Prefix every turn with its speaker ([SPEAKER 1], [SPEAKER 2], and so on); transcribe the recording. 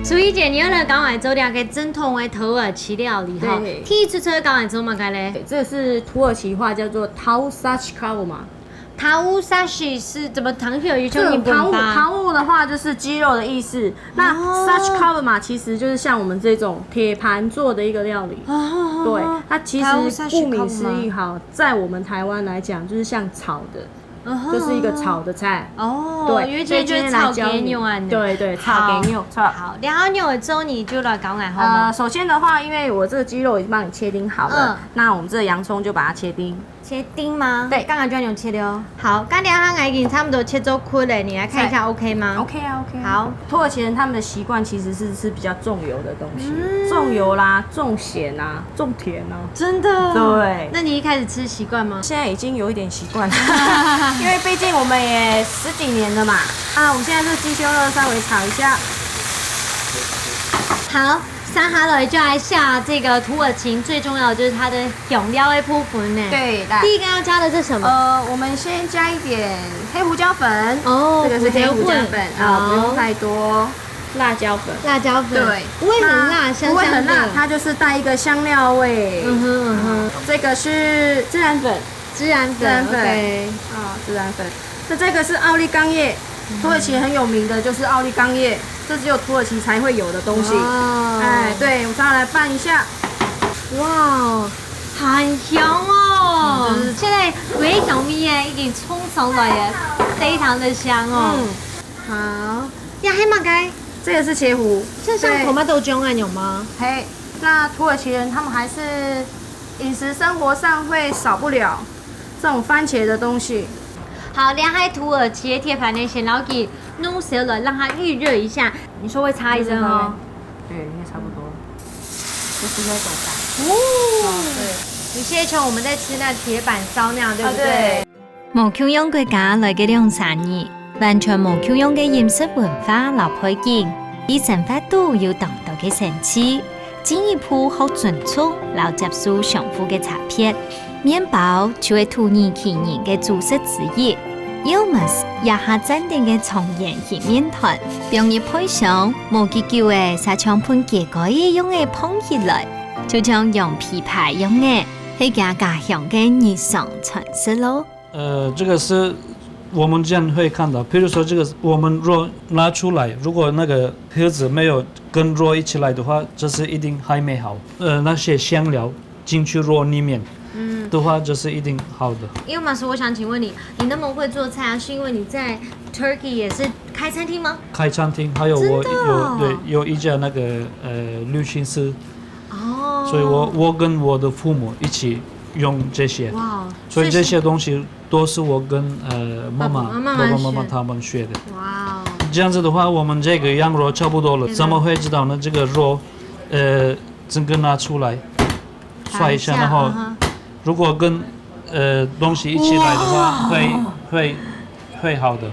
[SPEAKER 1] 楚怡姐，你要来港外做两个正统的土耳其料理哈。第一次出港外做嘛该嘞？
[SPEAKER 2] 这是土耳其话叫做 tavuk kavurma。tavuk
[SPEAKER 1] sashi 是怎么糖有一种
[SPEAKER 2] tavuk的话就是鸡肉的意思。那 sash kavurma 其实就是像我们这种铁盘做的一个料理。对，它其实顾名思义哈，在我们台湾来讲就是像炒的。就是一个炒的菜
[SPEAKER 1] 哦，
[SPEAKER 2] 对，
[SPEAKER 1] 因为今天就是炒给牛啊，
[SPEAKER 2] 对，炒给牛，
[SPEAKER 1] 好，然后牛之后你就来搞来好吗？
[SPEAKER 2] 首先的话，因为我这个鸡肉已经帮你切丁好了，那我们这个洋葱就把它切丁。
[SPEAKER 1] 切丁吗？
[SPEAKER 2] 对，
[SPEAKER 1] 刚刚就要用切的哦。好，刚两行已经差不多切做块了，你来看一下 OK 吗
[SPEAKER 2] ？OK 啊 OK。
[SPEAKER 1] 好，
[SPEAKER 2] 土耳其人他们的习惯其实是吃比较重油的东西，重油啦，重咸啊，重甜啊。
[SPEAKER 1] 真的？
[SPEAKER 2] 对。
[SPEAKER 1] 那你一开始吃习惯吗？
[SPEAKER 2] 现在已经有一点习惯了，因为毕竟我们也10几年了嘛。啊，我们现在这鸡胸肉稍微炒一下。
[SPEAKER 1] 好。三下来就来下这个土耳其最重要的就是它的用料的部分呢。
[SPEAKER 2] 对，
[SPEAKER 1] 第一个要加的是什么？
[SPEAKER 2] 我们先加一点黑胡椒粉。
[SPEAKER 1] 哦，
[SPEAKER 2] 这个是黑胡椒粉啊，不用太多。辣椒粉。辣椒粉。对，
[SPEAKER 1] 不会很辣，香香的。
[SPEAKER 2] 不会很辣，它就是带一个香料味。这个是孜然粉。
[SPEAKER 1] 孜然粉。对。
[SPEAKER 2] 啊，孜然粉。那这个是奥利冈叶。土耳其很有名的就是奥利冈叶，这只有土耳其才会有的东西。哎，对，我再来拌一下。
[SPEAKER 1] 哇，很香哦！现在味香味已经冲上来了，非常的香哦。好，呀，黑马该，
[SPEAKER 2] 这个是茄糊，
[SPEAKER 1] 这像tomato酱啊，有吗？
[SPEAKER 2] 嘿，那土耳其人他们还是饮食生活上会少不了这种番茄的东西。
[SPEAKER 1] 好，两海土耳其的铁盘呢，先捞给弄熟了，让它预热一下。你说会擦一针哦？
[SPEAKER 2] 对，应该差不多。就是那种感。
[SPEAKER 1] 对。有些像我们在吃那铁板烧那样，对不对？
[SPEAKER 3] 無共樣國家來嘅兩產業，完全無共樣嘅飲食文化老背景，以生活度有獨特嘅層次，進一步好準確，老接受相互嘅差別。面包就係土耳其人嘅主食之一 ，hummus 也係真正嘅重鹽和麵團，並以配上無結構嘅沙腸盤結果一樣嘅烹起來，就像羊皮派一樣嘅，係家鄉嘅日常傳食咯。
[SPEAKER 4] 這個是我們這樣會看到，譬如說這個我們肉拿出來，如果那個盒子沒有跟肉一起來的話，這是一定還沒好。那些香料進去肉裡面。的話就是一定好的。
[SPEAKER 1] 因為馬叔，我想請問你，你那麼會做菜啊？是因為你在 Turkey 也是開餐廳嗎？
[SPEAKER 4] 開餐廳，還有我有一家那個旅行社，所以我跟我的父母一起用這些。哇！所以這些東西都是我跟爸爸媽媽他們學的。哇！這樣子的話，我們這個羊肉差不多了，怎麼會知道呢？這個肉整個拿出來刷一下，然後。如果跟東西一起來的話，會好的。